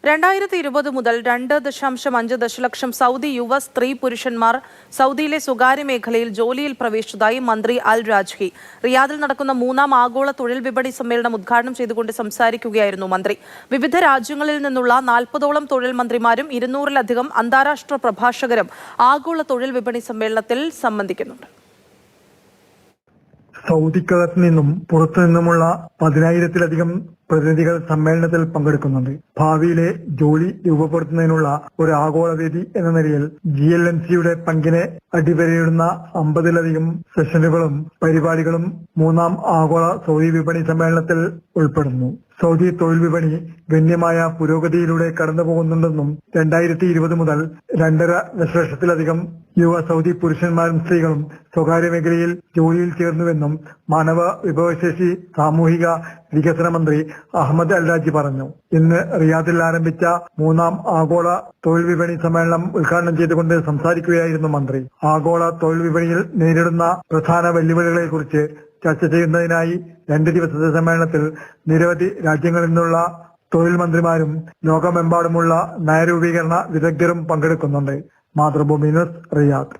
2020 മുതൽ 2.5 ദശലക്ഷം സൗദി യുവ സ്ത്രീ പുരുഷന്മാർ സൗദിയിലെ സ്വകാര്യ മേഖലയിൽ ജോലിയിൽ പ്രവേശിച്ചതായി മന്ത്രി അൽ രാജ്ഹി. റിയാദിൽ നടക്കുന്ന 3ാം ആഗോള തൊഴിൽ വിപണി സമ്മേളനം ഉദ്ഘാടനം ചെയ്തുകൊണ്ട് സംസാരിക്കുകയായിരുന്നു മന്ത്രി. വിവിധ രാജ്യങ്ങളിൽ നിന്നുള്ള 40ഓളം തൊഴിൽ മന്ത്രിമാരും 200-ലധികം അന്താരാഷ്ട്ര പ്രഭാഷകരും ആഗോള തൊഴിൽ വിപണി സമ്മേളനത്തിൽ സംബന്ധിക്കുന്നുണ്ട്. സൗദിക്കകത്ത് നിന്നും പുറത്തു നിന്നുമുള്ള 10,000-ലധികം പ്രതിനിധികൾ സമ്മേളനത്തിൽ പങ്കെടുക്കുന്നുണ്ട്. ഭാവിയിലെ ജോലി രൂപപ്പെടുത്തുന്നതിനുള്ള ഒരു ആഗോളവേദി എന്ന നിലയിൽ GLNC-യുടെ പങ്കിനെ അടിവരയിടുന്ന 50-ലധികം സെഷനുകളും പരിപാടികളും 3ാം ആഗോള സൗദി വിപണി സമ്മേളനത്തിൽ ഉൾപ്പെടുന്നു. സൗദി തൊഴിൽ വിപണി ഗണ്യമായ പുരോഗതിയിലൂടെ കടന്നുപോകുന്നുണ്ടെന്നും 2020 മുതൽ 2.5 ദശലക്ഷത്തിലധികം യുവ സൗദി പുരുഷന്മാരും സ്ത്രീകളും സ്വകാര്യ മേഖലയിൽ ജോലിയിൽ ചേർന്നുവെന്നും മാനവ വിഭവശേഷി സാമൂഹിക വികസന മന്ത്രി അഹമ്മദ് അൽ രാജി പറഞ്ഞു. ഇന്ന് റിയാദിൽ ആരംഭിച്ച 3ാം ആഗോള തൊഴിൽ വിപണി സമ്മേളനം ഉദ്ഘാടനം ചെയ്തുകൊണ്ട് സംസാരിക്കുകയായിരുന്നു മന്ത്രി. ആഗോള തൊഴിൽ വിപണിയിൽ നേരിടുന്ന പ്രധാന വെല്ലുവിളികളെക്കുറിച്ച് ചർച്ച ചെയ്യുന്നതിനായി 2 ദിവസത്തെ സമ്മേളനത്തിൽ നിരവധി രാജ്യങ്ങളിൽ നിന്നുള്ള തൊഴിൽ മന്ത്രിമാരും ലോകമെമ്പാടുമുള്ള നയരൂപീകരണ വിദഗ്ധരും പങ്കെടുക്കുന്നുണ്ട്. Mathrubhumi news, Riyadh.